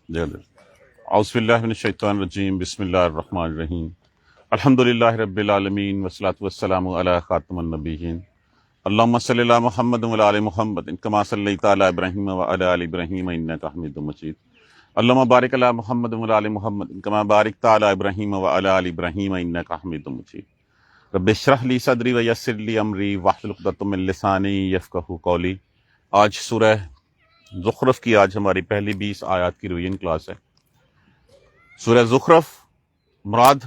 اعوذ من الشیطان الرجیم بسم اللہ الرحمن الرحیم الحمدللہ رب العالمین والصلاة والسلام علی خاتم النبیین اللہم صلی علی محمد وعلی آل محمد کما صلیت علی ابراہیم وعلی آل ابراہیم انک حمید مجید اللہم بارک علی محمد وعلی آل محمد کما بارکت علی ابراہیم وعلی آل ابراہیم انک حمید مجید رب اشرح لی صدری ویسر لی امری واحلل عقدۃ من لسانی یفقہوا قولی۔ آج سورہ زخرف کی ہماری پہلی 20 آیات کی ریویژن کلاس ہے۔ سورہ زخرف مراد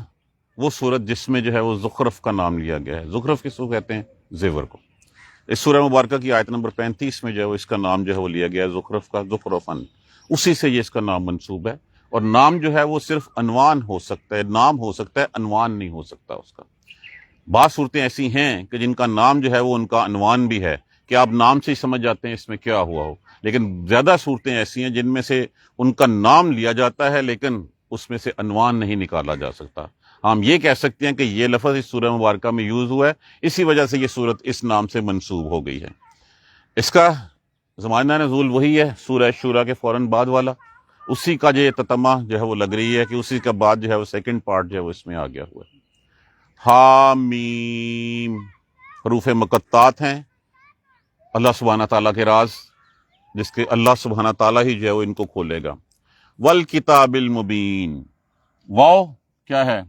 وہ سورت جس میں وہ زخرف کا نام لیا گیا ہے۔ زخرف کس کو کہتے ہیں؟ زیور کو۔ اس سورہ مبارکہ کی آیت نمبر 35 میں اس کا نام وہ لیا گیا ہے زخرف کا، زخرفن، اسی سے اس کا نام منسوب ہے۔ اور نام وہ صرف عنوان ہو سکتا ہے، نام ہو سکتا ہے، عنوان نہیں ہو سکتا اس کا۔ بعض صورتیں ایسی ہیں کہ جن کا نام وہ ان کا عنوان بھی ہے کہ آپ نام سے ہی سمجھ جاتے ہیں اس میں کیا ہوا ہو، لیکن زیادہ صورتیں ایسی ہیں جن میں سے ان کا نام لیا جاتا ہے لیکن اس میں سے عنوان نہیں نکالا جا سکتا۔ ہم یہ کہہ سکتے ہیں کہ یہ لفظ اس سورہ مبارکہ میں یوز ہوا ہے، اسی وجہ سے یہ سورت اس نام سے منسوب ہو گئی ہے۔ اس کا زمانہ نزول وہی ہے، سورہ شورا کے فوراً بعد والا، اسی کا تتمہ وہ لگ رہی ہے کہ اسی کا بعد وہ سیکنڈ پارٹ اس میں آ گیا ہوا ہے۔ حامیم حروف مقطعات ہیں، اللہ سبحانہ تعالیٰ کے راز، جس کے اللہ سبحانہ تعالیٰ ہی وہ ان کو کھولے گا۔ والکتاب المبین، واو کیا ہے؟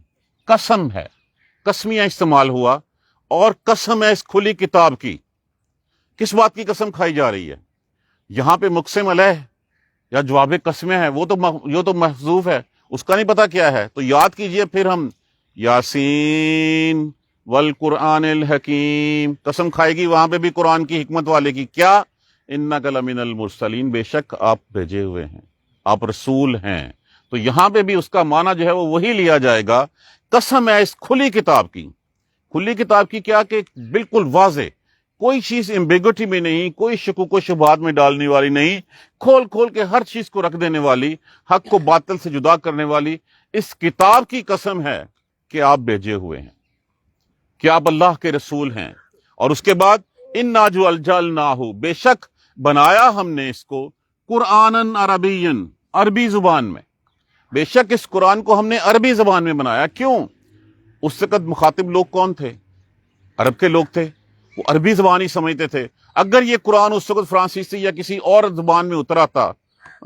قسم ہے، قسمیہ استعمال ہوا، اور قسم ہے اس کھلی کتاب کی۔ کس بات کی قسم کھائی جا رہی ہے یہاں پہ؟ مقسم علیہ یا جواب قسمہ ہے، وہ تو محذوف ہے، اس کا نہیں پتا کیا ہے۔ تو یاد کیجئے پھر ہم، یاسین والقرآن الحکیم، قسم کھائے گی وہاں پہ بھی قرآن کی حکمت والے کی، کیا؟ انک لمن المرسلین، بے شک آپ بھیجے ہوئے ہیں، آپ رسول ہیں۔ تو یہاں پہ بھی اس کا معنی وہ وہی لیا جائے گا، قسم ہے اس کھلی کتاب کی۔ کھلی کتاب کی کیا کہ بالکل واضح، کوئی چیز ایمبیگوٹی میں نہیں، کوئی شکوک و شبہات میں ڈالنے والی نہیں، کھول کھول کے ہر چیز کو رکھ دینے والی، حق کو باطل سے جدا کرنے والی اس کتاب کی قسم ہے کہ آپ بھیجے ہوئے ہیں، کہ آپ اللہ کے رسول ہیں۔ اور اس کے بعد اِنَّا جَعَلْنَاهُ، بے شک بنایا ہم نے اس کو، قرآنً عربیًّا، عربی زبان میں۔ بے شک اس قرآن کو ہم نے عربی زبان میں بنایا۔ کیوں؟ اس وقت مخاطب لوگ کون تھے؟ عرب کے لوگ تھے، وہ عربی زبان ہی سمجھتے تھے۔ اگر یہ قرآن اس وقت فرانسیسی یا کسی اور زبان میں اترا تھا،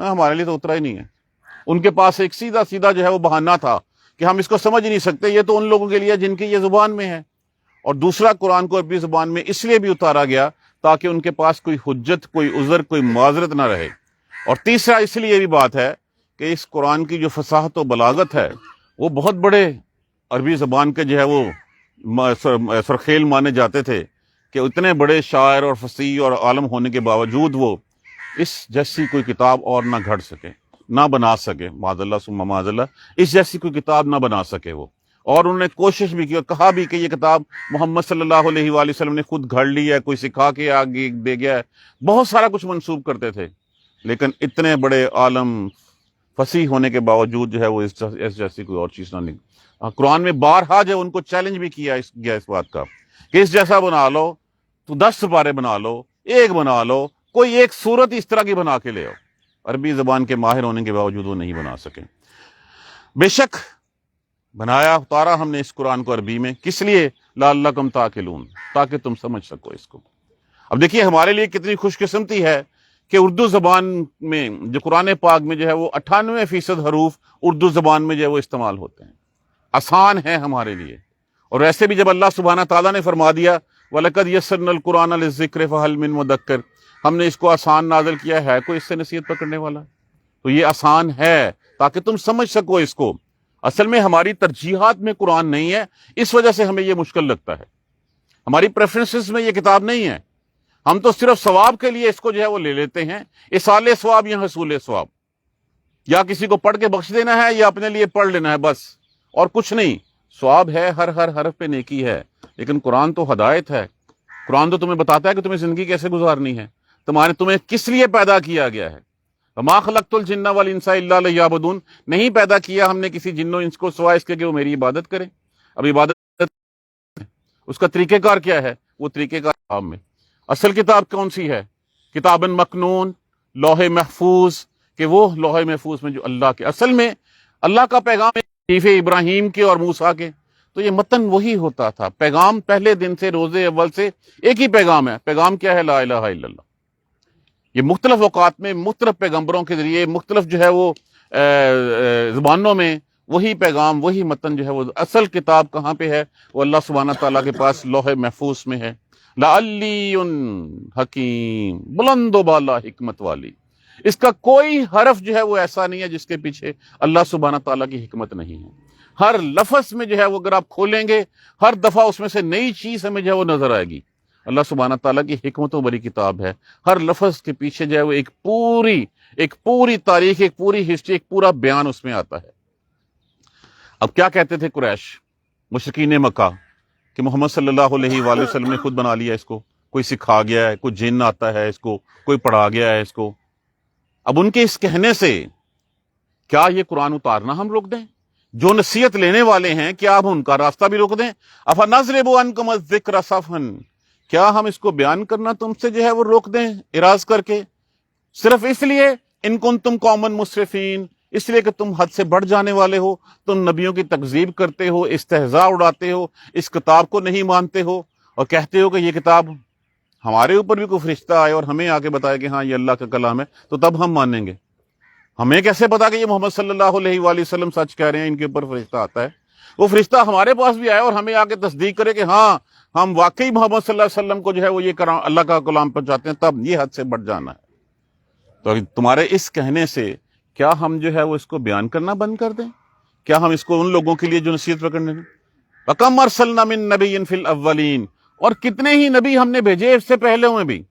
ہمارے لیے تو اترا ہی نہیں ہے۔ ان کے پاس ایک سیدھا سیدھا وہ بہانہ تھا کہ ہم اس کو سمجھ نہیں سکتے، یہ تو ان لوگوں کے لیے جن کی یہ زبان میں ہے۔ اور دوسرا، قرآن کو عربی زبان میں اس لیے بھی اتارا گیا تاکہ ان کے پاس کوئی حجت، کوئی عذر، کوئی معذرت نہ رہے۔ اور تیسرا اس لیے یہ بھی بات ہے کہ اس قرآن کی جو فصاحت و بلاغت ہے وہ بہت بڑے عربی زبان کے وہ سرخیل مانے جاتے تھے، کہ اتنے بڑے شاعر اور فصیح اور عالم ہونے کے باوجود وہ اس جیسی کوئی کتاب اور نہ گھڑ سکے، نہ بنا سکے، معاذ اللہ ثم معاذ اللہ، اس جیسی کوئی کتاب نہ بنا سکے وہ۔ اور انہوں نے کوشش بھی کی اور کہا بھی کہ یہ کتاب محمد صلی اللہ علیہ وآلہ وسلم نے خود گھڑ لی ہے، کوئی سکھا کے آگے دے گیا ہے، بہت سارا کچھ منسوب کرتے تھے، لیکن اتنے بڑے عالم فصیح ہونے کے باوجود وہ اس جیسی کوئی اور چیز نہ نکلی۔ قرآن میں بارہا ان کو چیلنج بھی کیا اس بات کا کہ اس جیسا بنا لو، تو 10 سپارے بنا لو، ایک بنا لو، کوئی ایک صورت اس طرح کی بنا کے لے آؤ۔ عربی زبان کے ماہر ہونے کے باوجود وہ نہیں بنا سکے۔ بے شک بنایا، اتارا ہم نے اس قرآن کو عربی میں، کس لیے؟ لعلکم تعقلون، تاکہ تم سمجھ سکو اس کو۔ اب دیکھیے ہمارے لیے کتنی خوش قسمتی ہے کہ اردو زبان میں جو قرآن پاک میں وہ 98% حروف اردو زبان میں وہ استعمال ہوتے ہیں، آسان ہے ہمارے لیے۔ اور ایسے بھی جب اللہ سبحانہ تعالیٰ نے فرما دیا وَلَقَدْ يَسَّرْنَا الْقُرْآنَ لِلذِّكْرِ فَهَلْ مِن مُدَّكِّرٍ، ہم نے اس کو آسان نازل کیا ہے، کوئی اس سے نصیحت پکڑنے والا؟ تو یہ آسان ہے تاکہ تم سمجھ سکو اس کو۔ اصل میں ہماری ترجیحات میں قرآن نہیں ہے، اس وجہ سے ہمیں یہ مشکل لگتا ہے۔ ہماری پریفرنسز میں یہ کتاب نہیں ہے، ہم تو صرف ثواب کے لیے اس کو وہ لے لیتے ہیں، اصال ثواب یا حصول ثواب، یا کسی کو پڑھ کے بخش دینا ہے یا اپنے لیے پڑھ لینا ہے بس، اور کچھ نہیں۔ ثواب ہے، ہر حرف پہ نیکی ہے، لیکن قرآن تو ہدایت ہے۔ قرآن تو تمہیں بتاتا ہے کہ تمہیں زندگی کیسے گزارنی ہے، تمہیں کس لیے پیدا کیا گیا ہے۔ وَمَا خَلَقْتُ الْجِنَّ وَالْإِنسَ إِلَّا لِيَعْبُدُونِ، نہیں پیدا کیا ہم نے کسی جن و انس کو سوائے اس کے کہ وہ میری عبادت کریں۔ اب عبادت اس کا طریقہ کار کیا ہے؟ وہ طریقہ کار کتاب میں۔ اصل کتاب کون سی ہے؟ کتابن مکنون، لوح محفوظ، کہ وہ لوح محفوظ میں جو اللہ کے اصل میں اللہ کا پیغام حنیف ابراہیم کے اور موسیٰ کے، تو یہ متن وہی ہوتا تھا. پیغام پہلے دن سے روزے اول سے ایک ہی پیغام ہے. پیغام کیا ہے؟ لا الہ الا اللہ. یہ مختلف اوقات میں مختلف پیغمبروں کے ذریعے مختلف جو ہے وہ زبانوں میں وہی پیغام وہی متن جو ہے وہ اصل کتاب کہاں پہ ہے؟ وہ اللہ سبحانہ تعالیٰ کے پاس لوح محفوظ میں ہے. لعلی حکیم، بلند و بالا حکمت والی. اس کا کوئی حرف جو ہے وہ ایسا نہیں ہے جس کے پیچھے اللہ سبحانہ تعالیٰ کی حکمت نہیں ہے. ہر لفظ میں جو ہے وہ اگر آپ کھولیں گے ہر دفعہ اس میں سے نئی چیز ہمیں جو ہے وہ نظر آئے گی. اللہ سبحانہ تعالیٰ کی حکمتوں بڑی کتاب ہے. ہر لفظ کے پیچھے جو ہے وہ ایک پوری تاریخ، ایک پوری ہسٹری، ایک پورا بیان اس میں آتا ہے. اب کیا کہتے تھے قریش مشرکین مکہ کہ محمد صلی اللہ علیہ وآلہ وسلم نے خود بنا لیا اس کو، کوئی سکھا گیا ہے، کوئی جن آتا ہے اس کو، کوئی پڑھا گیا ہے اس کو. اب ان کے اس کہنے سے کیا یہ قرآن اتارنا ہم روک دیں؟ جو نصیحت لینے والے ہیں کیا ہم ان کا راستہ بھی روک دیں؟ افنضرب عنکم الذکر صفحا، کیا ہم اس کو بیان کرنا تم سے جو ہے وہ روک دیں اعراض کر کے؟ صرف اس لیے ان کنتم قوما مسرفین، اس لیے کہ تم حد سے بڑھ جانے والے ہو، تم نبیوں کی تکذیب کرتے ہو، استہزاء اڑاتے ہو، اس کتاب کو نہیں مانتے ہو اور کہتے ہو کہ یہ کتاب ہمارے اوپر بھی کوئی فرشتہ آئے اور ہمیں آ کے بتائے کہ ہاں یہ اللہ کا کلام ہے تو تب ہم مانیں گے. ہمیں کیسے پتا کہ یہ محمد صلی اللہ علیہ وآلہ وسلم سچ کہہ رہے ہیں، ان کے اوپر فرشتہ آتا ہے؟ وہ فرشتہ ہمارے پاس بھی آئے اور ہمیں آ کے تصدیق کرے کہ ہاں ہم واقعی محمد صلی اللہ علیہ وسلم کو جو ہے وہ یہ اللہ کا کلام پہنچاتے ہیں، تب یہ حد سے بڑھ جانا ہے. تو تمہارے اس کہنے سے کیا ہم جو ہے وہ اس کو بیان کرنا بند کر دیں؟ کیا ہم اس کو ان لوگوں کے لیے جو نصیحت پکڑنے دیں؟ وَكَمْ أَرْسَلْنَا مِن نَبِيٍّ فِي الْأَوَّلِينَ، اور کتنے ہی نبی ہم نے بھیجے اس سے پہلے ہوئے بھی.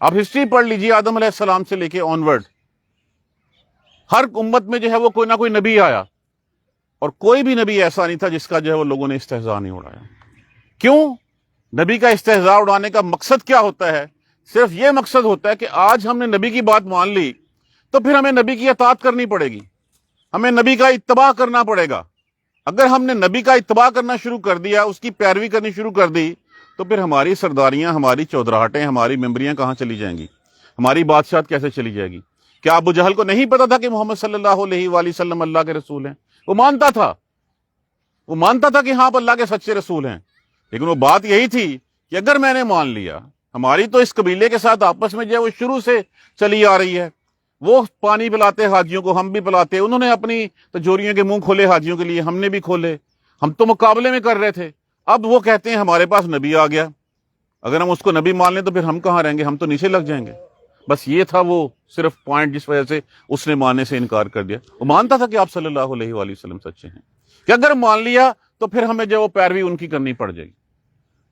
آپ ہسٹری پڑھ لیجیے آدم علیہ السلام سے لے کے آنورڈ، ہر امت میں جو ہے وہ کوئی نہ کوئی نبی آیا اور کوئی بھی نبی ایسا نہیں تھا جس کا جو ہے وہ لوگوں نے استہزاء نہیں اڑایا. کیوں؟ نبی کا استہزاء اڑانے کا مقصد کیا ہوتا ہے؟ صرف یہ مقصد ہوتا ہے کہ آج ہم نے نبی کی بات مان لی تو پھر ہمیں نبی کی اطاعت کرنی پڑے گی، ہمیں نبی کا اتباع کرنا پڑے گا. اگر ہم نے نبی کا اتباع کرنا شروع کر دیا، اس کی پیروی کرنی شروع کر دی، تو پھر ہماری سرداریاں، ہماری چودراہٹیں، ہماری ممبریاں کہاں چلی جائیں گی؟ ہماری بادشاہت کیسے چلی جائے گی؟ کیا ابو جہل کو نہیں پتا تھا کہ محمد صلی اللہ علیہ وآلہ وسلم اللہ کے رسول ہیں؟ وہ مانتا تھا کہ ہاں آپ اللہ کے سچے رسول ہیں. لیکن وہ بات یہی تھی کہ اگر میں نے مان لیا، ہماری تو اس قبیلے کے ساتھ آپس میں جو ہے وہ شروع سے چلی آ رہی ہے، وہ پانی پلاتے حاجیوں کو، ہم بھی پلاتے، انہوں نے اپنی تجوریوں کے منہ کھولے حاجیوں کے لیے، ہم نے بھی کھولے، ہم تو مقابلے میں کر رہے تھے. اب وہ کہتے ہیں ہمارے پاس نبی آ گیا، اگر ہم اس کو نبی مان لیں تو پھر ہم کہاں رہیں گے؟ ہم تو نیچے لگ جائیں گے. بس یہ تھا وہ صرف پوائنٹ جس وجہ سے اس نے ماننے سے انکار کر دیا. وہ مانتا تھا کہ آپ صلی اللہ علیہ وآلہ وسلم سچے ہیں، کہ اگر مان لیا تو پھر ہمیں جو وہ پیروی ان کی کرنی پڑ جائے گی.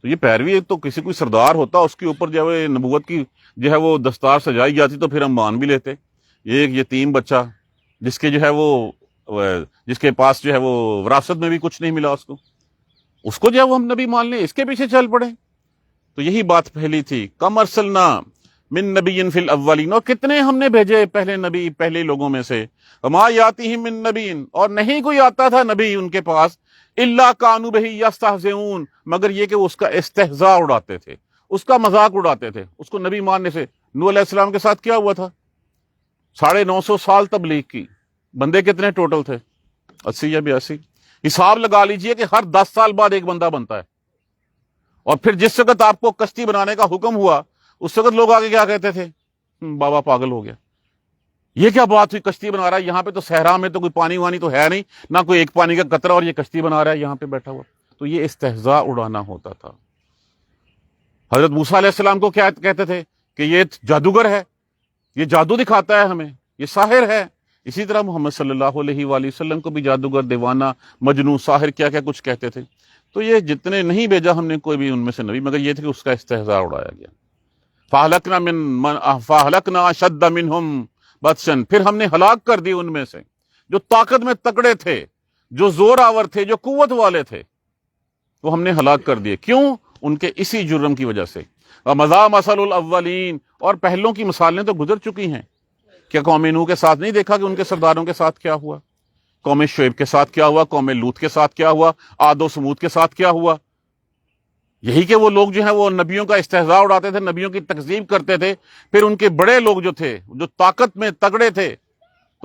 تو یہ پیروی تو کسی کوئی سردار ہوتا، اس کے اوپر جو ہے نبوت کی جو ہے وہ دستار سجائی جاتی تو پھر ہم مان بھی لیتے. یہ ایک یتیم بچہ جس کے جو ہے وہ جس کے پاس جو ہے وہ وراثت میں بھی کچھ نہیں ملا، اس کو جو ہے وہ ہم نبی مان لیں، اس کے پیچھے چل پڑے. تو یہی بات پہلی تھی. کم ارسلنا من نبی فی الاولین، اور کتنے ہم نے بھیجے پہلے نبی پہلے لوگوں میں سے. وما یاتیہم من نبی، اور نہیں کوئی آتا تھا نبی ان کے پاس، الا کانوا بہ یستہزئون، مگر یہ کہ وہ اس کا استہزاء اڑاتے تھے، اس کا مذاق اڑاتے تھے اس کو نبی ماننے سے. نوح علیہ السلام کے ساتھ کیا ہوا تھا؟ 950 سال تبلیغ کی. بندے کتنے ٹوٹل تھے؟ 80 یا 82. حساب لگا لیجئے کہ ہر 10 سال بعد ایک بندہ بنتا ہے. اور پھر جس وقت آپ کو کشتی بنانے کا حکم ہوا اس وقت لوگ آگے کیا کہتے تھے؟ بابا پاگل ہو گیا، یہ کیا بات ہوئی، کشتی بنا رہا ہے، یہاں پہ تو صحرا میں تو کوئی پانی وانی تو ہے نہیں، نہ کوئی ایک پانی کا قطرہ، اور یہ کشتی بنا رہا ہے یہاں پہ بیٹھا ہوا. تو یہ استہزاء اڑانا ہوتا تھا. حضرت موسیٰ علیہ السلام کو کیا کہتے تھے؟ کہ یہ جادوگر ہے، یہ جادو دکھاتا ہے ہمیں، یہ ساحر ہے. اسی طرح محمد صلی اللہ علیہ وآلہ وسلم کو بھی جادوگر، دیوانہ، مجنون، ساحر کیا کیا کچھ کہتے تھے. تو یہ جتنے نہیں بھیجا ہم نے کوئی بھی ان میں سے نبی، مگر یہ تھے کہ اس کا استہزاء اڑایا گیا. فَأَهْلَكْنَا أَشَدَّ مِنْهُمْ بَطْشًا، پھر ہم نے ہلاک کر دی ان میں سے جو طاقت میں تکڑے تھے، جو زور آور تھے، جو قوت والے تھے، وہ ہم نے ہلاک کر دیے. کیوں؟ ان کے اسی جرم کی وجہ سے. وَمَضَىٰ مَثَلُ الْأَوَّلِينَ، اور پہلوں کی مثالیں تو گزر چکی ہیں. کیا قوم نوح کے ساتھ نہیں دیکھا کہ ان کے سرداروں کے ساتھ کیا ہوا؟ قوم شعیب کے ساتھ کیا ہوا؟ قوم لوط کے ساتھ کیا ہوا؟ عاد و سمود کے ساتھ کیا ہوا؟ یہی کہ وہ لوگ جو ہیں وہ نبیوں کا استہزاء اڑاتے تھے، نبیوں کی تکذیب کرتے تھے. پھر ان کے بڑے لوگ جو تھے، جو طاقت میں تگڑے تھے،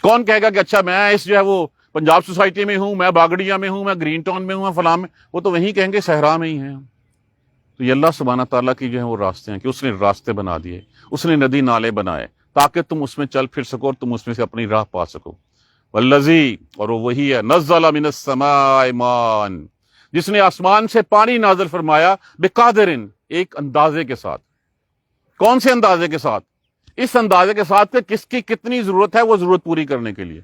کون کہے گا کہ اچھا میں اس جو ہے وہ پنجاب سوسائٹی میں ہوں، میں باگڑیا میں ہوں، میں گرین ٹاؤن میں ہوں، میں فلاں میں، وہ تو وہیں کہیں گے صحرا میں ہی ہیں ہم۔ تو یہ اللہ سبحانہ تعالیٰ کی جو ہے وہ راستے ہیں کہ اس نے راستے بنا دیے، اس نے ندی نالے بنائے تاکہ تم اس میں چل پھر سکو اور تم اس میں سے اپنی راہ پا سکو۔ والذی، اور وہ وہی ہے، نزل من السماء ماء، جس نے آسمان سے پانی نازل فرمایا، بقادرن، ایک اندازے کے ساتھ۔ کون سے اندازے کے ساتھ؟ اس اندازے کے ساتھ کہ کس کی کتنی ضرورت ہے وہ ضرورت پوری کرنے کے لیے۔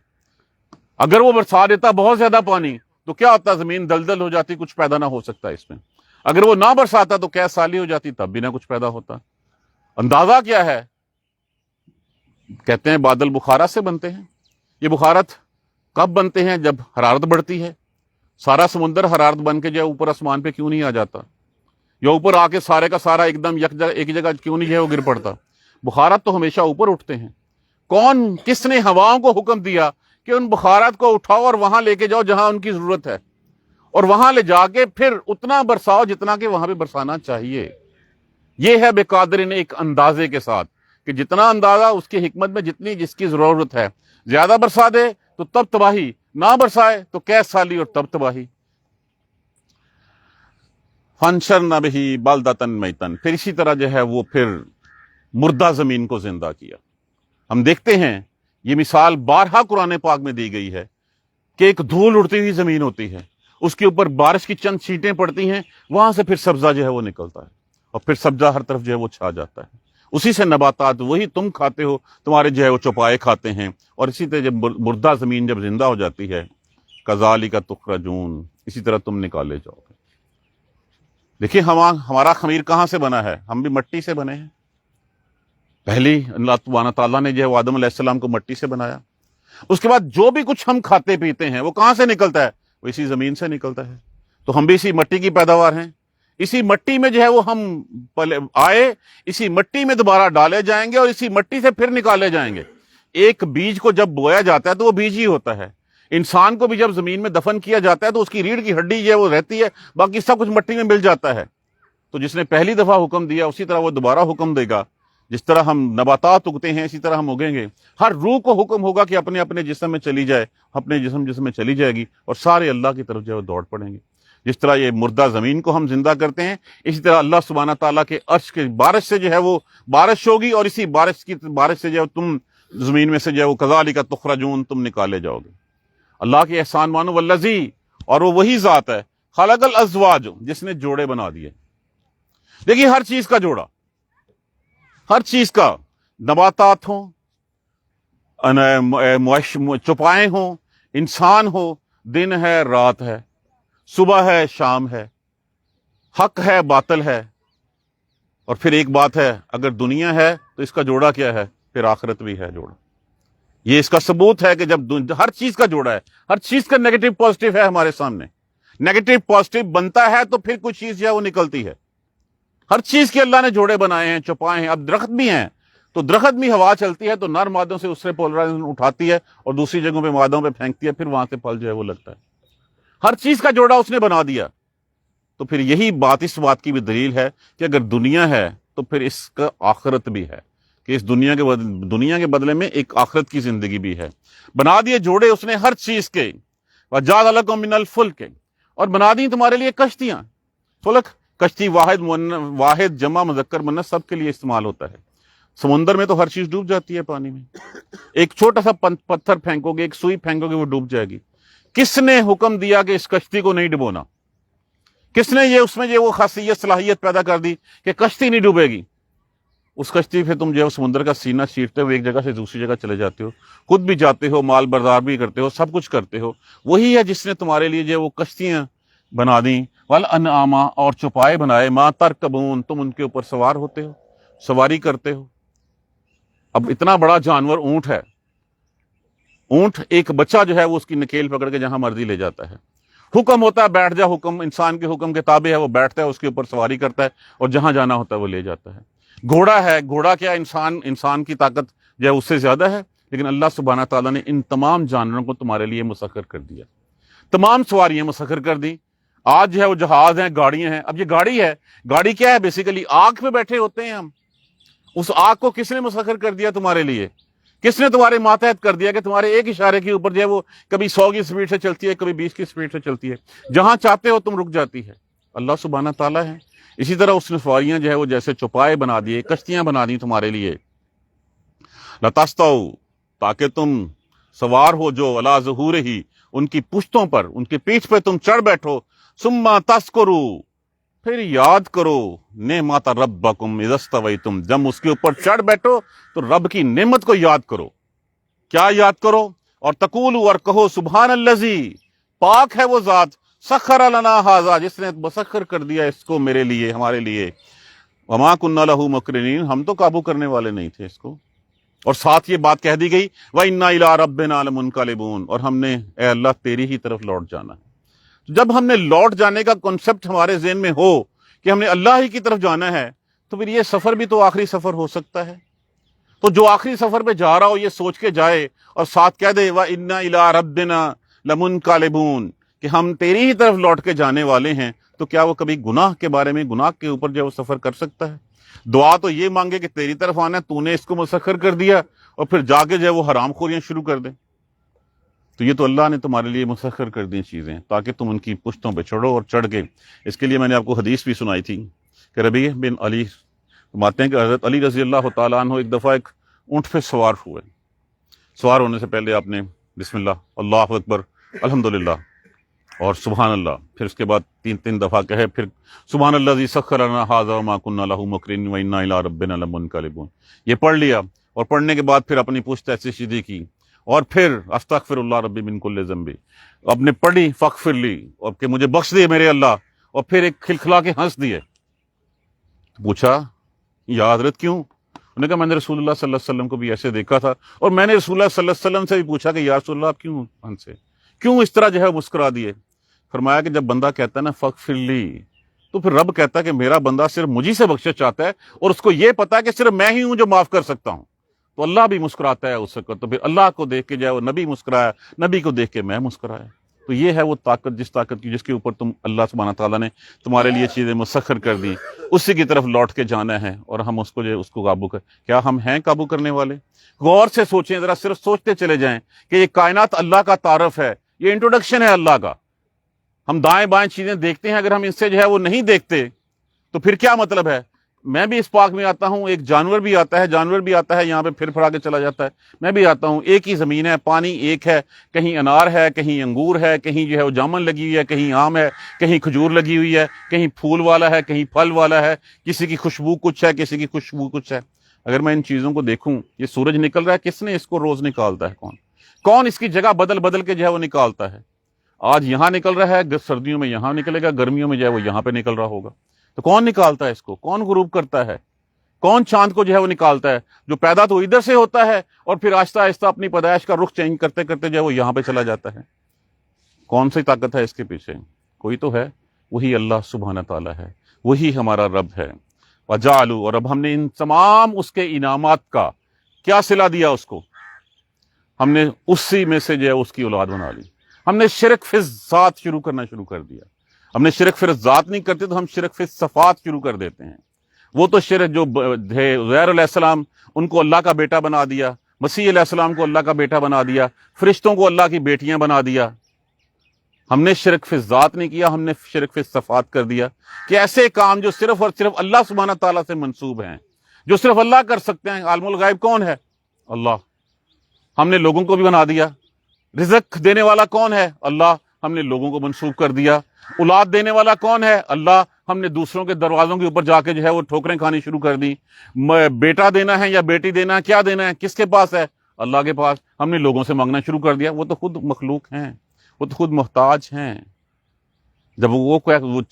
اگر وہ برسا دیتا بہت زیادہ پانی تو کیا ہوتا؟ زمین دلدل ہو جاتی، کچھ پیدا نہ ہو سکتا اس میں۔ اگر وہ نہ برساتا تو قحط سالی ہو جاتی، تب بھی نہ کچھ پیدا ہوتا۔ اندازہ کیا ہے؟ کہتے ہیں بادل بخارات سے بنتے ہیں۔ یہ بخارات کب بنتے ہیں؟ جب حرارت بڑھتی ہے۔ سارا سمندر حرارت بن کے جو ہے اوپر آسمان پہ کیوں نہیں آ جاتا؟ یا اوپر آ کے سارے کا سارا ایک دم ایک جگہ کیوں نہیں ہے وہ گر پڑتا؟ بخارات تو ہمیشہ اوپر اٹھتے ہیں۔ کون، کس نے ہواؤں کو حکم دیا کہ ان بخارات کو اٹھاؤ اور وہاں لے کے جاؤ جہاں ان کی ضرورت ہے، اور وہاں لے جا کے پھر اتنا برساؤ جتنا کہ وہاں پہ برسانا چاہیے؟ یہ ہے بے قادرین، ایک اندازے کے ساتھ، کہ جتنا اندازہ اس کی حکمت میں جتنی جس کی ضرورت ہے، زیادہ برسا دے تو تب تباہی، نہ برسائے تو قحط سالی اور تب تباہی۔ فانشرنا بہ بلدۃ میتا، پھر اسی طرح جو ہے وہ پھر مردہ زمین کو زندہ کیا۔ ہم دیکھتے ہیں یہ مثال بارہا قرآن پاک میں دی گئی ہے کہ ایک دھول اڑتی ہوئی زمین ہوتی ہے، اس کے اوپر بارش کی چند چھینٹیں پڑتی ہیں، وہاں سے پھر سبزہ جو ہے وہ نکلتا ہے، اور پھر سبزہ ہر طرف جو ہے وہ چھا جاتا ہے۔ اسی سے نباتات، وہی تم کھاتے ہو، تمہارے جو ہے وہ چوپائے کھاتے ہیں، اور اسی طرح جب مردہ زمین جب زندہ ہو جاتی ہے، کذالک تخرجون، اسی طرح تم نکالے جاؤ گے۔ دیکھیں ہمارا خمیر کہاں سے بنا ہے؟ ہم بھی مٹی سے بنے ہیں۔ پہلی اللہ سبحانہ تعالیٰ نے جو ہے وہ آدم علیہ السلام کو مٹی سے بنایا، اس کے بعد جو بھی کچھ ہم کھاتے پیتے ہیں وہ کہاں سے نکلتا ہے؟ وہ اسی زمین سے نکلتا ہے۔ تو ہم بھی اسی مٹی کی پیداوار ہیں، اسی مٹی میں جو ہے وہ ہم آئے، اسی مٹی میں دوبارہ ڈالے جائیں گے، اور اسی مٹی سے پھر نکالے جائیں گے۔ ایک بیج کو جب بویا جاتا ہے تو وہ بیج ہی ہوتا ہے۔ انسان کو بھی جب زمین میں دفن کیا جاتا ہے تو اس کی ریڑھ کی ہڈی جو ہے وہ رہتی ہے، باقی سب کچھ مٹی میں مل جاتا ہے۔ تو جس نے پہلی دفعہ حکم دیا اسی طرح وہ دوبارہ حکم دے گا۔ جس طرح ہم نباتات اگتے ہیں اسی طرح ہم اگیں گے۔ ہر روح کو حکم ہوگا کہ اپنے اپنے جسم میں چلی جائے، اپنے جسم میں چلی جائے گی، اور سارے اللہ کی طرف جو ہے وہ دوڑ پڑیں گے۔ جس طرح یہ مردہ زمین کو ہم زندہ کرتے ہیں، اسی طرح اللہ سبحانہ تعالیٰ کے عرش کے بارش سے جو ہے وہ بارش ہوگی، اور اسی بارش سے جو ہے تم زمین میں سے جو ہے وہ کذالک تخرجون، تم نکالے جاؤ گے۔ اللہ کے احسان مانو، والذی، اور وہ وہی ذات ہے، خلق الازواج، جس نے جوڑے بنا دیے۔ دیکھیے ہر چیز کا جوڑا، ہر چیز کا، نباتات ہوں، چوپائے ہوں، انسان ہو، دن ہے رات ہے، صبح ہے شام ہے، حق ہے باطل ہے، اور پھر ایک بات ہے، اگر دنیا ہے تو اس کا جوڑا کیا ہے؟ پھر آخرت بھی ہے جوڑا۔ یہ اس کا ثبوت ہے کہ جب ہر چیز کا جوڑا ہے، ہر چیز کا نیگیٹو پازیٹو ہے ہمارے سامنے، نیگیٹو پازیٹو بنتا ہے تو پھر کچھ چیز جو ہے وہ نکلتی ہے۔ ہر چیز کے اللہ نے جوڑے بنائے ہیں، چھپائے ہیں۔ اب درخت بھی ہیں تو درخت بھی ہوا چلتی ہے تو نر مادوں سے اس سے پولرائزیشن اٹھاتی ہے اور دوسری جگہوں پہ مادوں پہ پھینکتی ہے، پھر وہاں سے پھل جو ہے وہ لگتا ہے۔ ہر چیز کا جوڑا اس نے بنا دیا۔ تو پھر یہی بات، اس بات کی بھی دلیل ہے کہ اگر دنیا ہے تو پھر اس کا آخرت بھی ہے، کہ اس دنیا کے بدلے میں ایک آخرت کی زندگی بھی ہے۔ بنا دیے جوڑے اس نے ہر چیز کے، وَجَعَلَ لَكُم مِّنَ الْفُلْكِ، اور بنا دی تمہارے لیے کشتیاں۔ فلک، کشتی واحد جمع مذکر مؤنث سب کے لیے استعمال ہوتا ہے۔ سمندر میں تو ہر چیز ڈوب جاتی ہے پانی میں، ایک چھوٹا سا پتھر پھینکو گے، ایک سوئی پھینکو گے، وہ ڈوب جائے گی۔ کس نے حکم دیا کہ اس کشتی کو نہیں ڈبونا؟ کس نے اس میں وہ خاصیت صلاحیت پیدا کر دی کہ کشتی نہیں ڈوبے گی؟ اس کشتی پہ تم جو ہے سمندر کا سینہ چیرتے ہو، ایک جگہ سے دوسری جگہ چلے جاتے ہو، خود بھی جاتے ہو، مال بردار بھی کرتے ہو، سب کچھ کرتے ہو۔ وہی ہے جس نے تمہارے لیے جو وہ کشتیاں بنا دیں، والانعام، اور چوپائے بنائے، ما ترکبون، تم ان کے اوپر سوار ہوتے ہو، سواری کرتے ہو۔ اب اتنا بڑا جانور اونٹ ہے، اونٹ ایک بچہ جو ہے وہ اس کی نکیل پکڑ کے جہاں مرضی لے جاتا ہے۔ حکم ہوتا ہے بیٹھ جا، حکم انسان کے حکم کے تابع ہے، وہ بیٹھتا ہے، اس کے اوپر سواری کرتا ہے، اور جہاں جانا ہوتا ہے وہ لے جاتا ہے۔ گھوڑا ہے، گھوڑا کیا انسان کی طاقت جو ہے اس سے زیادہ ہے، لیکن اللہ سبحانہ تعالیٰ نے ان تمام جانوروں کو تمہارے لیے مسخر کر دیا، تمام سواریاں مسخر کر دی۔ آج جو ہے وہ جہاز ہیں، گاڑیاں ہیں۔ اب یہ گاڑی ہے، گاڑی کیا ہے؟ بیسیکلی آگ پہ بیٹھے ہوتے ہیں ہم۔ اس آگ کو کس نے مسخر کر دیا تمہارے لیے؟ کس نے تمہارے ماتحت کر دیا کہ تمہارے ایک اشارے کے اوپر جو ہے وہ کبھی 100 کی سپیڈ سے چلتی ہے، کبھی 20 کی سپیڈ سے چلتی ہے، جہاں چاہتے ہو تم رک جاتی ہے؟ اللہ سبحانہ تعالیٰ ہے۔ اسی طرح اس نے سواریاں جو ہے وہ جیسے چوپائے بنا دیے، کشتیاں بنا دی تمہارے لیے، لتستو، تاکہ تم سوار ہو جو علی ظہورہ، ان کی پشتوں پر، ان کی پیٹھ پہ تم چڑھ بیٹھو، ثم تذکروا، پھر یاد کرو نعمت ربکم اذا استویتم، جب اس کے اوپر چڑھ بیٹھو تو رب کی نعمت کو یاد کرو۔ کیا یاد کرو؟ اور تقولوا، اور کہو سبحان الذی، پاک ہے وہ ذات، سخر لنا ھذا، جس نے مسخر کر دیا اس کو میرے لیے، ہمارے لیے، وما کنا لہ مقرنین، ہم تو قابو کرنے والے نہیں تھے اس کو۔ اور ساتھ یہ بات کہہ دی گئی وَإِنَّا إِلَىٰ رَبِّنَا لَمُنْقَلِبُونَ، اور ہم نے اے اللہ تیری ہی طرف لوٹ جانا ہے۔ جب ہم نے لوٹ جانے کا کنسپٹ ہمارے ذہن میں ہو کہ ہم نے اللہ ہی کی طرف جانا ہے، تو پھر یہ سفر بھی تو آخری سفر ہو سکتا ہے۔ تو جو آخری سفر پہ جا رہا ہو یہ سوچ کے جائے اور ساتھ کہہ دے وَإِنَّا إِلَىٰ رَبِّنَا لَمُنْقَلِبُونَ، کہ ہم تیری ہی طرف لوٹ کے جانے والے ہیں، تو کیا وہ کبھی گناہ کے بارے میں، گناہ کے اوپر جو ہے وہ سفر کر سکتا ہے؟ دعا تو یہ مانگے کہ تیری طرف آنا ہے، تو نے اس کو مسخر کر دیا، اور پھر جا کے جو ہے وہ حرام خوریاں شروع کر دیں۔ تو یہ تو اللہ نے تمہارے لیے مسخر کر دی چیزیں تاکہ تم ان کی پشتوں پہ چڑھو اور چڑھ کے۔ اس کے لیے میں نے آپ کو حدیث بھی سنائی تھی کہ ربیع بن علی فرماتے ہیں کہ حضرت علی رضی اللہ تعالیٰ عنہ ایک دفعہ ایک اونٹ پہ سوار ہوئے۔ سوار ہونے سے پہلے آپ نے بسم اللہ، اللہ اکبر، الحمدللہ اور سبحان اللہ، پھر اس کے بعد تین دفعہ کہے، پھر سبحان الذی سخر لنا ھذا وما کنا لہ مقرنین وإنا الی ربنا لمنقلبون، یہ پڑھ لیا، اور پڑھنے کے بعد پھر اپنی پشت ایسے سیدھی کی، اور پھر استغفر اللہ ربی من کل ذنب، اپنے پڑھی فاغفر لی، اور کہ مجھے بخش دے میرے اللہ، اور پھر ایک کھلکھلا کے ہنس دیے۔ پوچھا یا حضرت کیوں؟ انہوں نے کہا میں نے رسول اللہ صلی اللہ علیہ وسلم کو بھی ایسے دیکھا تھا، اور میں نے رسول اللہ صلی اللہ علیہ وسلم سے بھی پوچھا کہ یا رسول اللہ آپ کیوں ہنسے، کیوں اس طرح جو ہے مسکرا دیے؟ فرمایا کہ جب بندہ کہتا ہے نا فاغفر لی، تو پھر رب کہتا ہے کہ میرا بندہ صرف مجھی سے بخشش چاہتا ہے، اور اس کو یہ پتا ہے کہ صرف میں ہی ہوں جو معاف کر سکتا ہوں، تو اللہ بھی مسکراتا ہے اس وقت۔ تو پھر اللہ کو دیکھ کے جو ہے وہ نبی مسکرایا، نبی کو دیکھ کے میں مسکرایا۔ تو یہ ہے وہ طاقت، جس طاقت کی، جس کے اوپر تم اللہ سبحانہ تعالیٰ نے تمہارے لیے چیزیں مسخر کر دی، اسی کی طرف لوٹ کے جانا ہے، اور ہم اس کو جو ہے اس کو قابو کر، کیا ہم ہیں قابو کرنے والے؟ غور سے سوچیں، ذرا صرف سوچتے چلے جائیں کہ یہ کائنات اللہ کا تعارف ہے، یہ انٹروڈکشن ہے اللہ کا۔ ہم دائیں بائیں چیزیں دیکھتے ہیں، اگر ہم ان سے جو ہے وہ نہیں دیکھتے تو پھر کیا مطلب ہے؟ میں بھی اس پاک میں آتا ہوں، ایک جانور بھی آتا ہے یہاں پہ پھر پھڑا کے چلا جاتا ہے، میں بھی آتا ہوں، ایک ہی زمین ہے، پانی ایک ہے، کہیں انار ہے، کہیں انگور ہے، کہیں جو ہے وہ جامن لگی ہوئی ہے، کہیں آم ہے، کہیں کھجور لگی ہوئی ہے، کہیں پھول والا ہے، کہیں پھل والا ہے، کسی کی خوشبو کچھ ہے، کسی کی خوشبو کچھ ہے۔ اگر میں ان چیزوں کو دیکھوں، یہ سورج نکل رہا ہے، کس نے اس کو روز نکالتا ہے؟ کون اس کی جگہ بدل بدل کے جو ہے وہ نکالتا ہے؟ آج یہاں نکل رہا ہے، سردیوں میں یہاں نکلے گا، گرمیوں میں جو ہے وہ یہاں پہ نکل رہا ہوگا۔ تو کون نکالتا ہے اس کو؟ کون غروب کرتا ہے؟ کون چاند کو جو ہے وہ نکالتا ہے؟ جو پیدا تو ادھر سے ہوتا ہے اور پھر آہستہ آہستہ اپنی پیدائش کا رخ چینج کرتے کرتے جو ہے وہ یہاں پہ چلا جاتا ہے۔ کون سی طاقت ہے اس کے پیچھے؟ کوئی تو ہے، وہی اللہ سبحانہ تعالیٰ ہے، وہی ہمارا رب ہے۔ وجعلوا، اور اب ہم نے ان تمام اس کے انعامات کا کیا صلہ دیا اس کو؟ ہم نے اسی میں سے جو ہے اس کی اولاد بنا لی۔ ہم نے شرک فی الذات شروع کرنا شروع کر دیا۔ ہم نے شرک فی الذات نہیں کرتے تو ہم شرک فی الصفات شروع کر دیتے ہیں۔ وہ تو شرک جو تھے عزیر علیہ السلام، ان کو اللہ کا بیٹا بنا دیا، مسیح علیہ السلام کو اللہ کا بیٹا بنا دیا، فرشتوں کو اللہ کی بیٹیاں بنا دیا۔ ہم نے شرک فی الذات نہیں کیا، ہم نے شرک فی الصفات کر دیا کہ ایسے کام جو صرف اور صرف اللہ سبحانہ تعالیٰ سے منسوب ہیں، جو صرف اللہ کر سکتے ہیں۔ عالم الغیب کون ہے؟ اللہ۔ ہم نے لوگوں کو بھی بنا دیا۔ رزق دینے والا کون ہے؟ اللہ۔ ہم نے لوگوں کو منسوب کر دیا۔ اولاد دینے والا کون ہے؟ اللہ۔ ہم نے دوسروں کے دروازوں کے اوپر جا کے جو ہے وہ ٹھوکریں کھانی شروع کر دی۔ بیٹا دینا ہے یا بیٹی دینا ہے، کیا دینا ہے، کس کے پاس ہے؟ اللہ کے پاس۔ ہم نے لوگوں سے مانگنا شروع کر دیا۔ وہ تو خود مخلوق ہیں، وہ تو خود محتاج ہیں۔ جب وہ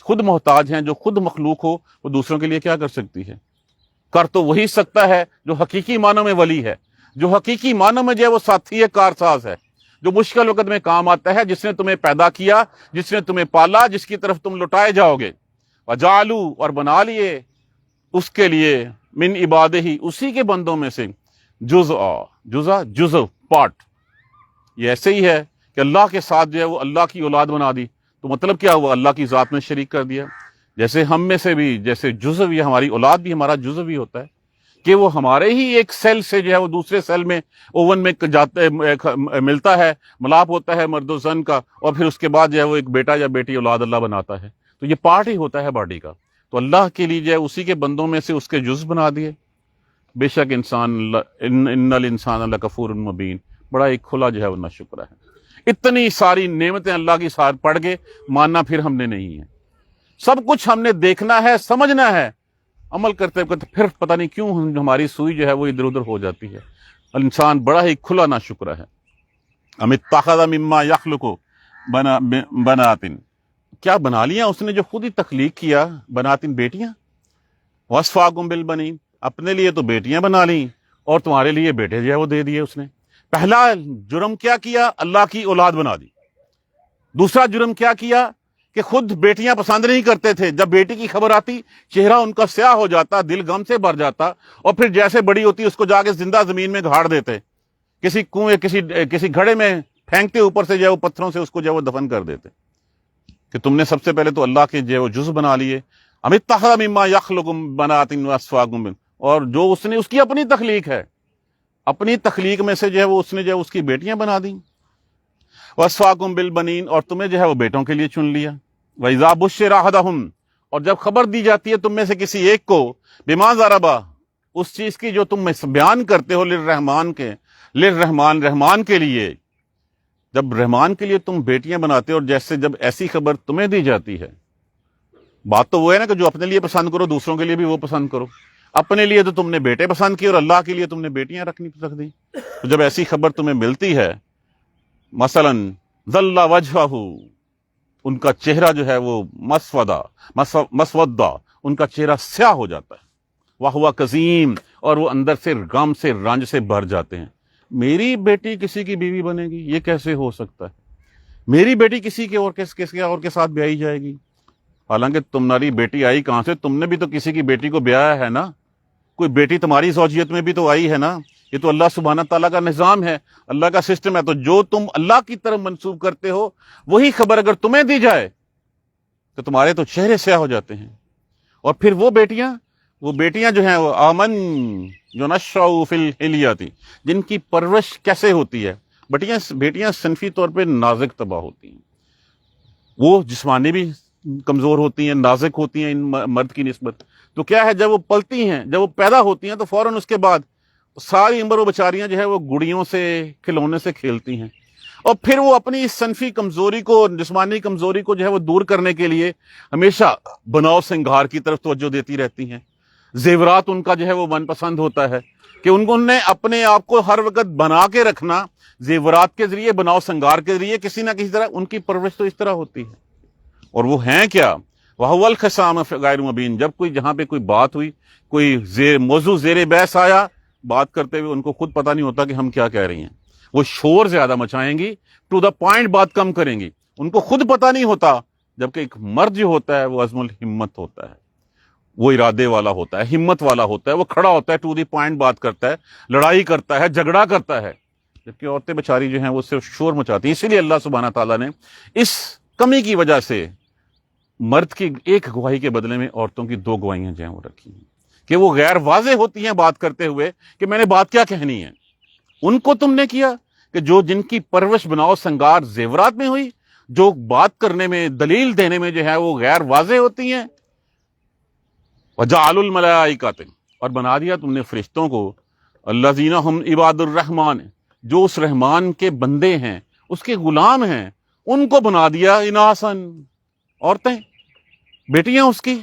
خود محتاج ہیں، جو خود مخلوق ہو، وہ دوسروں کے لیے کیا کر سکتی ہے؟ کر تو وہی سکتا ہے جو حقیقی معنوں میں ولی ہے، جو حقیقی معنوں میں جو ہے وہ ساتھی ہے، کارساز ہے، جو مشکل وقت میں کام آتا ہے، جس نے تمہیں پیدا کیا، جس نے تمہیں پالا، جس کی طرف تم لوٹائے جاؤ گے۔ وجعلوا، اور بنا لیے اس کے لیے، من عبادہ، اسی کے بندوں میں سے، جزء پارٹ۔ یہ ایسے ہی ہے کہ اللہ کے ساتھ جو ہے وہ اللہ کی اولاد بنا دی، تو مطلب کیا ہوا؟ اللہ کی ذات میں شریک کر دیا۔ جیسے ہم میں سے بھی، جیسے جزء بھی، ہماری اولاد بھی ہمارا جزء بھی ہوتا ہے۔ کہ وہ ہمارے ہی ایک سیل سے جو ہے وہ دوسرے سیل میں اوون میں ملتا ہے، ملاپ ہوتا ہے مرد و زن کا، اور پھر اس کے بعد جو ہے وہ ایک بیٹا یا بیٹی اولاد اللہ بناتا ہے. تو یہ پارٹ ہی ہوتا ہے باڈی کا. تو اللہ کے لیے جو ہے اسی کے بندوں میں سے اس کے جز بنا دیے. بے شک ان الانسان لکفور مبین، بڑا ایک کھلا جو ہے وہ ناشکرا ہے. اتنی ساری نعمتیں اللہ کی سار پڑھ کے ماننا پھر ہم نے نہیں ہے. سب کچھ ہم نے دیکھنا ہے، سمجھنا ہے، عمل کرتے کرتے پھر پتہ نہیں کیوں ہماری سوئی جو ہے وہ ادھر ادھر ہو جاتی ہے. انسان بڑا ہی کھلا ناشکرا ہے. ام اتخذ مما یخلق بناتن، کیا بنا لیا اس نے جو خود ہی تخلیق کیا، بناتن بیٹیاں، واصفاکم بالبنین، اپنے لیے تو بیٹیاں بنا لیں اور تمہارے لیے بیٹے جو ہے وہ دے دیے اس نے. پہلا جرم کیا کیا؟ اللہ کی اولاد بنا دی. دوسرا جرم کیا کیا کہ خود بیٹیاں پسند نہیں کرتے تھے، جب بیٹی کی خبر آتی چہرہ ان کا سیاہ ہو جاتا، دل غم سے بھر جاتا، اور پھر جیسے بڑی ہوتی اس کو جا کے زندہ زمین میں گھاڑ دیتے، کسی کنویں کسی گھڑے میں پھینکتے، اوپر سے جو ہے وہ پتھروں سے اس کو جو ہے وہ دفن کر دیتے کہ تم نے سب سے پہلے تو اللہ کے جو ہے وہ جز بنا لیے. ام اتخذ مما یخلق بنات واصفاکم، اور جو اس نے اس کی اپنی تخلیق ہے، اپنی تخلیق میں سے جو ہے وہ اس نے جو ہے اس کی بیٹیاں بنا دیں. واصفاکم بالبنین، اور تمہیں جو ہے وہ بیٹوں کے لیے چن لیا. وَإِذَا بُشِّرَ أَحَدُهُمْ، اور جب خبر دی جاتی ہے تم میں سے کسی ایک کو، بِمَا ضَرَبَ، اس چیز کی جو تم بیان کرتے ہو، للرحمان، رحمان کے لیے، جب رحمان کے لیے تم بیٹیاں بناتے ہو، اور جیسے جب ایسی خبر تمہیں دی جاتی ہے، بات تو وہ ہے نا کہ جو اپنے لیے پسند کرو دوسروں کے لیے بھی وہ پسند کرو. اپنے لیے تو تم نے بیٹے پسند کیے اور اللہ کے لیے تم نے بیٹیاں رکھ دی. تو جب ایسی خبر تمہیں ملتی ہے، مثلا ظل وجہہ، ان کا چہرہ جو ہے وہ مسودہ، ان کا چہرہ سیاہ ہو جاتا ہے. وہو کظیم، اور وہ اندر سے غم سے رنج سے بھر جاتے ہیں. میری بیٹی کسی کی بیوی بنے گی، یہ کیسے ہو سکتا ہے؟ میری بیٹی کسی کے اور کے ساتھ بیائی جائے گی. حالانکہ تمہاری بیٹی آئی کہاں سے؟ تم نے بھی تو کسی کی بیٹی کو بیایا ہے نا. کوئی بیٹی تمہاری زوجیت میں بھی تو آئی ہے نا. یہ تو اللہ سبحانہ تعالیٰ کا نظام ہے، اللہ کا سسٹم ہے. تو جو تم اللہ کی طرف منسوب کرتے ہو، وہی خبر اگر تمہیں دی جائے تو تمہارے تو چہرے سیاہ ہو جاتے ہیں. اور پھر وہ بیٹیاں جو ہیں وہ آمن جو نشأ فی الحلیۃ، جن کی پرورش کیسے ہوتی ہے؟ بیٹیاں صنفی طور پہ نازک طبع ہوتی ہیں. وہ جسمانی بھی کمزور ہوتی ہیں، نازک ہوتی ہیں ان مرد کی نسبت. تو کیا ہے، جب وہ پلتی ہیں، جب وہ پیدا ہوتی ہیں، تو فوراً اس کے بعد ساری عمر وہ بیچاریاں جو ہے وہ گڑیوں سے، کھلونے سے کھیلتی ہیں. اور پھر وہ اپنی اس صنفی کمزوری کو، جسمانی کمزوری کو جو ہے وہ دور کرنے کے لیے ہمیشہ بناؤ سنگھار کی طرف توجہ دیتی رہتی ہیں. زیورات ان کا جو ہے وہ من پسند ہوتا ہے کہ انہوں نے اپنے آپ کو ہر وقت بنا کے رکھنا، زیورات کے ذریعے، بناؤ سنگار کے ذریعے، کسی نہ کسی طرح ان کی پرورش تو اس طرح ہوتی ہے. اور وہ ہیں کیا؟ وَهُوَ الْخِصَامُ غَيْرُ مُبِينٌ، جب جہاں پہ کوئی بات ہوئی، کوئی موضوع زیر بحث آیا، بات کرتے ہوئے ان کو خود پتہ نہیں ہوتا کہ ہم کیا کہہ رہی ہیں. وہ شور زیادہ مچائیں گی، ٹو دا پوائنٹ بات کم کریں گی، ان کو خود پتہ نہیں ہوتا. جبکہ ایک مرد جو ہوتا ہے وہ عزم الہمت ہوتا ہے، وہ ارادے والا ہوتا ہے، ہمت والا ہوتا ہے، وہ کھڑا ہوتا ہے، ٹو دی پوائنٹ بات کرتا ہے، لڑائی کرتا ہے، جھگڑا کرتا ہے. جبکہ عورتیں بیچاری جو ہیں وہ صرف شور مچاتی ہیں. اسی لیے اللہ سبحانہ تعالیٰ نے اس کمی کی وجہ سے مرد کی ایک گواہی کے بدلے میں عورتوں کی 2 گواہیاں جو ہیں وہ رکھی ہیں کہ وہ غیر واضح ہوتی ہیں بات کرتے ہوئے کہ میں نے بات کیا کہنی ہے. ان کو تم نے کیا کہ جن کی پرورش بناؤ سنگار زیورات میں ہوئی، جو بات کرنے میں، دلیل دینے میں جو ہے وہ غیر واضح ہوتی ہیں. وَجَعَلُوا الْمَلَائِكَةَ، اور بنا دیا تم نے فرشتوں کو، الَّذِينَ هُمْ عِبَادُ الرَّحْمَانِ، جو اس رحمان کے بندے ہیں، اس کے غلام ہیں، ان کو بنا دیا اناسن، عورتیں، بیٹیاں اس کی.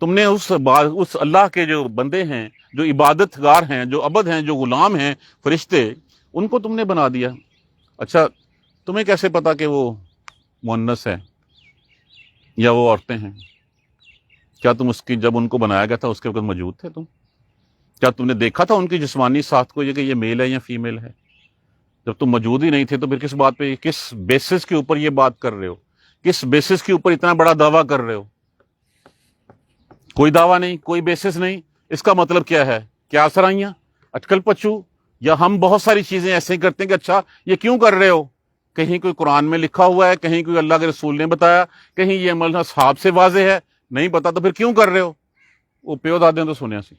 تم نے اس اللہ کے جو بندے ہیں، جو عبادت گار ہیں، جو عبد ہیں، جو غلام ہیں، فرشتے، ان کو تم نے بنا دیا. اچھا تمہیں کیسے پتا کہ وہ مؤنث ہے یا وہ عورتیں ہیں؟ کیا تم اس کی، جب ان کو بنایا گیا تھا اس کے وقت موجود تھے تم؟ کیا تم نے دیکھا تھا ان کی جسمانی ساخت کو، یہ کہ یہ میل ہے یا فیمیل ہے؟ جب تم موجود ہی نہیں تھے تو پھر کس بات پہ، کس بیسس کے اوپر یہ بات کر رہے ہو؟ کس بیسس کے اوپر اتنا بڑا دعویٰ کر رہے ہو؟ کوئی دعویٰ نہیں، کوئی بیسس نہیں. اس کا مطلب کیا ہے؟ کیا سرائیاں، اٹکل پچو، یا ہم بہت ساری چیزیں ایسے ہی کرتے ہیں کہ اچھا یہ کیوں کر رہے ہو؟ کہیں کوئی قرآن میں لکھا ہوا ہے، کہیں کوئی اللہ کے رسول نے بتایا، کہیں یہ عمل اصحاب سے واضح ہے، نہیں پتا تو پھر کیوں کر رہے ہو؟ وہ پیو دادے تو سنیا سی.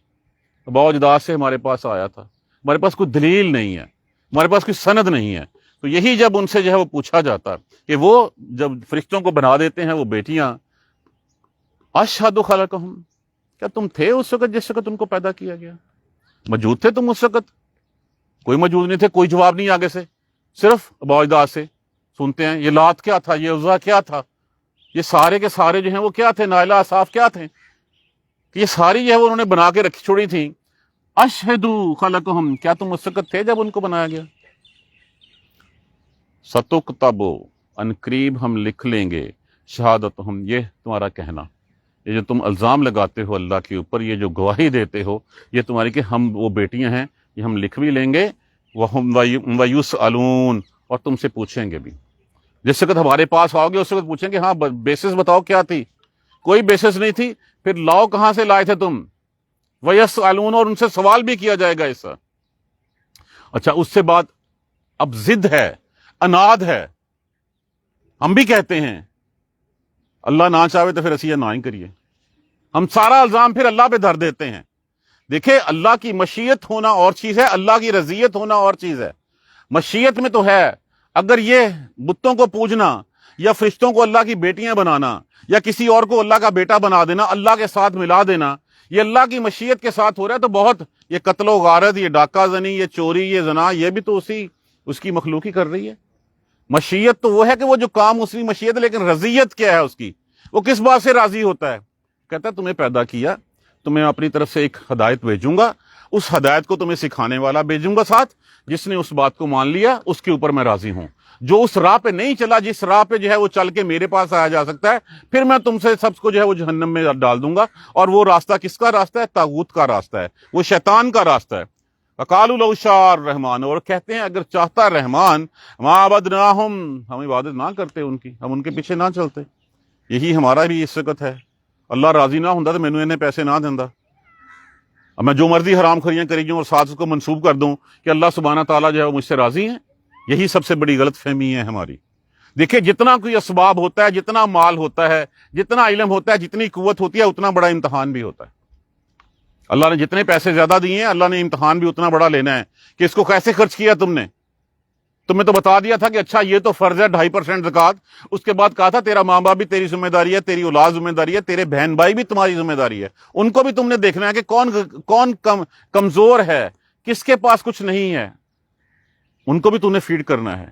ابا اجداد سے ہمارے پاس آیا تھا، ہمارے پاس کوئی دلیل نہیں ہے، ہمارے پاس کوئی سند نہیں ہے۔ تو یہی جب ان سے جو ہے وہ پوچھا جاتا کہ وہ جب فرشتوں کو بنا دیتے ہیں وہ بیٹیاں، اشہد خلقہم، کیا تم تھے اس وقت جس وقت ان کو پیدا کیا گیا؟ موجود تھے تم اس وقت؟ کوئی موجود نہیں تھے، کوئی جواب نہیں آگے سے، صرف ابا اجداد سے سنتے ہیں یہ لات کیا تھا، یہ عزا کیا تھا، یہ سارے کے سارے جو ہیں وہ کیا تھے، نائلہ اصاف کیا تھے، کہ یہ ساری جو ہے وہ انہوں نے بنا کے رکھی چھوڑی تھی۔ اشہدو خلقہم، کیا تم اس وقت تھے جب ان کو بنایا گیا؟ ستکتبو، ان قریب ہم لکھ لیں گے، شہادتہم، یہ تمہارا کہنا، یہ جو تم الزام لگاتے ہو اللہ کے اوپر، یہ جو گواہی دیتے ہو یہ تمہاری کہ ہم وہ بیٹیاں ہیں، یہ ہم لکھ بھی لیں گے، وہم ویسألون، اور تم سے پوچھیں گے بھی۔ جس وقت ہمارے پاس آؤ گے اس وقت پوچھیں گے ہاں بیسس بتاؤ کیا تھی، کوئی بیسس نہیں تھی، پھر لاؤ کہاں سے لائے تھے تم، ویسألون، اور ان سے سوال بھی کیا جائے گا ایسا۔ اچھا، اس سے بعد اب ضد ہے، اناد ہے، ہم بھی کہتے ہیں اللہ نہ چاہے تو پھر اسی یہ نہ ہی کریے، ہم سارا الزام پھر اللہ پہ دھر دیتے ہیں۔ دیکھیں اللہ کی مشیت ہونا اور چیز ہے، اللہ کی رضیت ہونا اور چیز ہے۔ مشیت میں تو ہے، اگر یہ بتوں کو پوجنا یا فرشتوں کو اللہ کی بیٹیاں بنانا یا کسی اور کو اللہ کا بیٹا بنا دینا، اللہ کے ساتھ ملا دینا، یہ اللہ کی مشیت کے ساتھ ہو رہا ہے تو بہت، یہ قتل و غارت، یہ ڈاکہ زنی، یہ چوری، یہ زنا، یہ بھی تو اس کی مخلوق ہی کر رہی ہے۔ مشیت تو وہ ہے کہ وہ جو کام اس کی مشیت ہے، لیکن رضیت کیا ہے اس کی، وہ کس بات سے راضی ہوتا ہے؟ کہتا ہے تمہیں پیدا کیا، تمہیں اپنی طرف سے ایک ہدایت بھیجوں گا، اس ہدایت کو تمہیں سکھانے والا بھیجوں گا ساتھ، جس نے اس بات کو مان لیا اس کے اوپر میں راضی ہوں۔ جو اس راہ پہ نہیں چلا، جس راہ پہ جو ہے وہ چل کے میرے پاس آیا جا سکتا ہے، پھر میں تم سے سب کو جو ہے وہ جہنم میں ڈال دوں گا۔ اور وہ راستہ کس کا راستہ ہے؟ طاغوت کا راستہ ہے، وہ شیطان کا راستہ ہے۔ وقالوا لو شاء الرحمن، اور کہتے ہیں اگر چاہتا رحمان، ما عبدناہم، ہم عبادت نہ کرتے ان کی، ہم ان کے پیچھے نہ چلتے۔ یہی ہمارا بھی اس وقت ہے، اللہ راضی نہ ہوں تو مینوں انہیں پیسے نہ دیندا، اب میں جو مرضی حرام خوریاں کری جاؤں اور ساتھ اس کو منسوب کر دوں کہ اللہ سبحانہ تعالیٰ جو ہے وہ مجھ سے راضی ہیں۔ یہی سب سے بڑی غلط فہمی ہے ہماری۔ دیکھیں جتنا کوئی اسباب ہوتا ہے، جتنا مال ہوتا ہے، جتنا علم ہوتا ہے، جتنی قوت ہوتی ہے، اتنا بڑا امتحان بھی ہوتا ہے۔ اللہ نے جتنے پیسے زیادہ دیے ہیں، اللہ نے امتحان بھی اتنا بڑا لینا ہے کہ اس کو کیسے خرچ کیا تم نے۔ تمہیں تو بتا دیا تھا کہ اچھا یہ تو فرض ہے 2.5% زکوٰۃ، اس کے بعد کہا تھا تیرا ماں باپ بھی تیری ذمہ داری ہے، تیری اولاد ذمہ داری ہے، تیرے بہن بھائی بھی تمہاری ذمہ داری ہے، ان کو بھی تم نے دیکھنا ہے کہ کون کمزور ہے، کس کے پاس کچھ نہیں ہے، ان کو بھی تم نے فیڈ کرنا ہے۔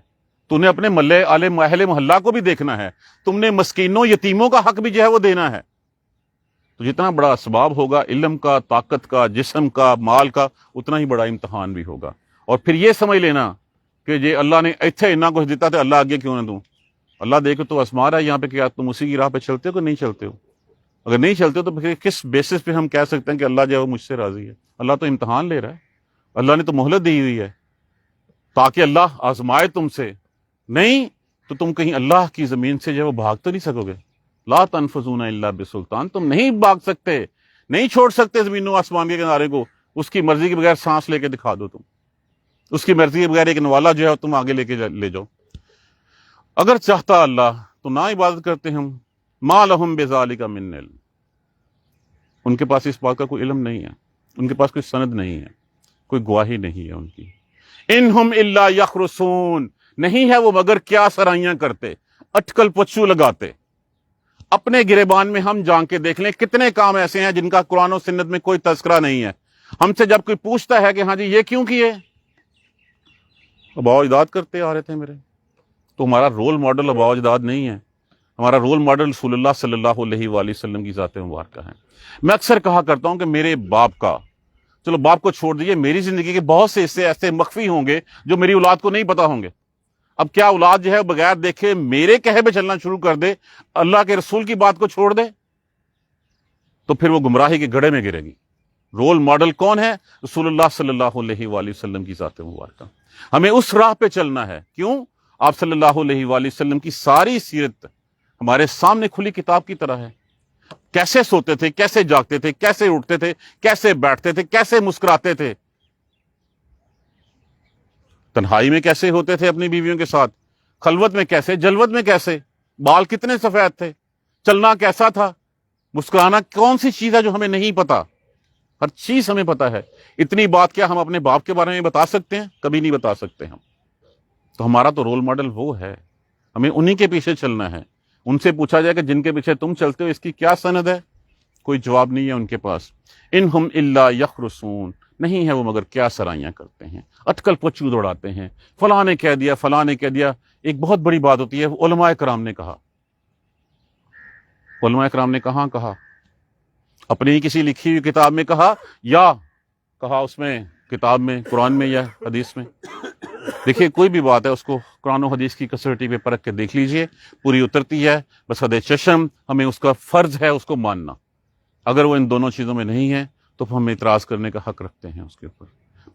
تم نے اپنے اہل محلہ کو بھی دیکھنا ہے، تم نے مسکینوں یتیموں کا حق بھی جو ہے وہ دینا ہے۔ تو جتنا بڑا اسباب ہوگا، علم کا، طاقت کا، جسم کا، مال کا، اتنا ہی بڑا امتحان بھی ہوگا۔ اور پھر یہ سمجھ لینا کہ جی اللہ نے ایتھے اتنا کچھ دیتا تھا، اللہ آگے کیوں نہ دوں؟ اللہ دے کے تو آزما رہا ہے یہاں پہ، کیا تم اسی کی راہ پہ چلتے ہو کہ نہیں چلتے ہو؟ اگر نہیں چلتے ہو تو پھر کس بیسس پہ ہم کہہ سکتے ہیں کہ اللہ جو ہے وہ مجھ سے راضی ہے؟ اللہ تو امتحان لے رہا ہے، اللہ نے تو مہلت دی ہوئی ہے تاکہ اللہ آزمائے تم سے، نہیں تو تم کہیں اللہ کی زمین سے جو ہے وہ بھاگ تو نہیں سکو گے۔ لا تنفذون الا بسلطان، تم نہیں بھاگ سکتے، نہیں چھوڑ سکتے زمین و آسمان کے کنارے کو، اس کی مرضی کے بغیر سانس لے کے دکھا دو، تم اس کی مرضی کے بغیر ایک نوالا جو ہے تم آگے لے جاؤ۔ اگر چاہتا اللہ تو نہ عبادت کرتے ہم، ما لہم بذالک من علم، ان کے پاس اس بات کا کوئی علم نہیں ہے، ان کے پاس کوئی سند نہیں ہے، کوئی گواہی نہیں ہے ان کی۔ انہم الا یخرصون، نہیں ہے وہ مگر کیا سرائیاں کرتے، اٹکل پچو لگاتے۔ اپنے گریبان میں ہم جان کے دیکھ لیں کتنے کام ایسے ہیں جن کا قرآن و سنت میں کوئی تذکرہ نہیں ہے۔ ہم سے جب کوئی پوچھتا ہے کہ ہاں جی یہ کیوں کیے، ابا اجداد کرتے آ رہے تھے میرے، تو ہمارا رول ماڈل ابا اجداد نہیں ہے، ہمارا رول ماڈل رسول اللہ صلی اللہ علیہ وآلہ وسلم کی ذات مبارکہ ہے۔ میں اکثر کہا کرتا ہوں کہ میرے باپ کا، چلو باپ کو چھوڑ دیجیے، میری زندگی کے بہت سے حصے ایسے مخفی ہوں گے جو میری اولاد کو نہیں پتا ہوں گے۔ اب کیا اولاد جو ہے بغیر دیکھے میرے کہے پہ چلنا شروع کر دے، اللہ کے رسول کی بات کو چھوڑ دے، تو پھر وہ گمراہی کے گڑھے میں گرے گی۔ رول ماڈل کون ہے؟ رسول اللہ صلی اللہ علیہ وآلہ وسلم کی ذات مبارکہ۔ ہمیں اس راہ پہ چلنا ہے۔ کیوں؟ آپ صلی اللہ علیہ وآلہ وسلم کی ساری سیرت ہمارے سامنے کھلی کتاب کی طرح ہے۔ کیسے سوتے تھے، کیسے جاگتے تھے، کیسے اٹھتے تھے، کیسے بیٹھتے تھے، کیسے مسکراتے تھے، تنہائی میں کیسے ہوتے تھے اپنی بیویوں کے ساتھ، خلوت میں کیسے، جلوت میں کیسے، بال کتنے سفید تھے، چلنا کیسا تھا، مسکرانا کون سی چیز ہے جو ہمیں نہیں پتا۔ ہر چیز ہمیں پتہ ہے. اتنی بات کیا ہم اپنے باپ کے بارے میں بتا سکتے ہیں؟ کبھی نہیں بتا سکتے ہم. تو ہمارا تو رول ماڈل وہ ہے، ہمیں انہی کے پیچھے چلنا ہے. ان سے پوچھا جائے کہ جن کے پیچھے تم چلتے ہو اس کی کیا سند ہے؟ کوئی جواب نہیں ہے ان کے پاس. انہم الا یخرسون، نہیں ہے وہ مگر کیا سرائیاں کرتے ہیں، اٹکل پچو دوڑاتے ہیں. فلاں نے کہہ دیا، فلاں نے کہہ دیا. ایک بہت بڑی بات ہوتی ہے، علماء کرام نے کہا. علماء کرام نے کہاں کہا؟ اپنی کسی لکھی ہوئی کتاب میں کہا، یا کہا اس میں کتاب میں، قرآن میں یا حدیث میں؟ دیکھیے کوئی بھی بات ہے اس کو قرآن و حدیث کی کسوٹی پہ پرکھ کے دیکھ لیجئے، پوری اترتی ہے. بس حد چشم ہمیں اس کا فرض ہے اس کو ماننا. اگر وہ ان دونوں چیزوں میں نہیں ہے تو ہم اعتراض کرنے کا حق رکھتے ہیں اس کے اوپر.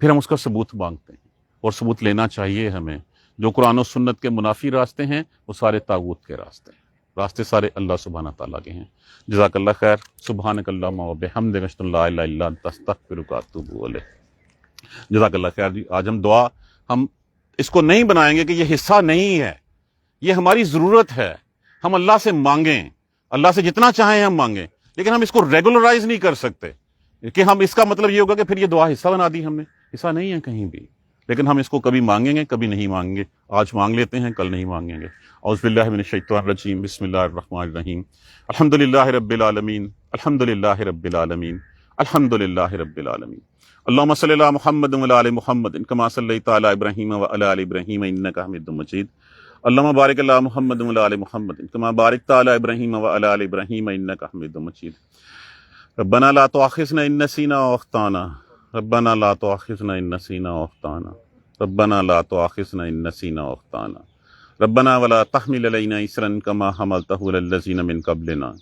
پھر ہم اس کا ثبوت مانگتے ہیں، اور ثبوت لینا چاہیے ہمیں. جو قرآن و سنت کے منافی راستے ہیں وہ سارے طاغوت کے راستے ہیں. راستے سارے اللہ سبحانہ تعالیٰ کے ہیں. جزاک اللہ خیر. سبحانک اللہم و بحمدک اشہد ان لا الہ الا انت استغفرک و اتوب الیک. جزاک اللہ خیر جی. آج ہم دعا ہم اس کو نہیں بنائیں گے کہ یہ حصہ نہیں ہے، یہ ہماری ضرورت ہے. ہم اللہ سے مانگیں، اللہ سے جتنا چاہیں ہم مانگیں، لیکن ہم اس کو ریگولرائز نہیں کر سکتے کہ ہم اس کا مطلب یہ ہوگا کہ پھر یہ دعا حصہ بنا دی ہم نے. حصہ نہیں ہے کہیں بھی، لیکن ہم اس کو کبھی مانگیں گے کبھی نہیں مانگیں گے. آج مانگ لیتے ہیں، کل نہیں مانگیں گے. اعوذ باللہ من الشیطان الرجیم. بسم اللہ الرحمن الرحیم. الحمدللہ رب العالمین، الحمدللہ رب العالمین، الحمدللہ رب العالمین. اللہم صلی علی محمد وعلی آل محمد کما صلیت علی ابراہیم وعلی آل ابراہیم انک حمید مجید. اللہم بارک علی محمد وعلی آل محمد کما بارکت علی ابراہیم وعلی آل ابراہیم انک حمید مجید. ربنا لا تؤاخذنا ان نسینا واخطانا، ربنا لا تؤاخذنا ان نسینا واخطانا، ربنا لا تؤاخذنا ان نسینا واخطانا، ربنا ولا تحمل علینا اصرا کما حملته علی الذین من قبلنا،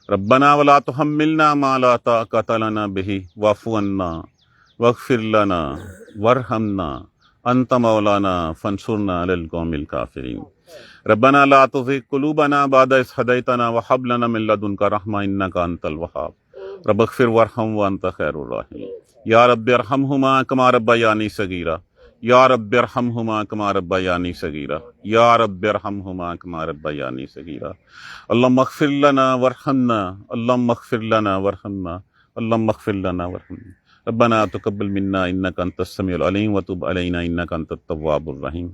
ربنا ولا تحملنا ما لا طاقۃ لنا به واعف عنا واغفر لنا وارحمنا انت مولانا فانصرنا علی القوم الکافرین. ربنا لا تزغ قلوبنا بعد اذ ہدیتنا وہب لنا من لدنک رحمۃ انک انت الوہاب. رب اغفر وارحم وانت خیر الراحمین. یا رب ارحمہما کما ربیانی صغیرا، یا رب ارحمہما کما ربیانی صغیرا، یا رب ارحمہما کما ربیانی صغیرا. اللہم اغفر لنا وارحمنا، اللہم اغفر لنا وارحمنا، اللہم اغفر لنا وارحمنا. ربنا تقبل منا انک انت السمیع العلیم وتب علینا انک انت التواب الرحیم.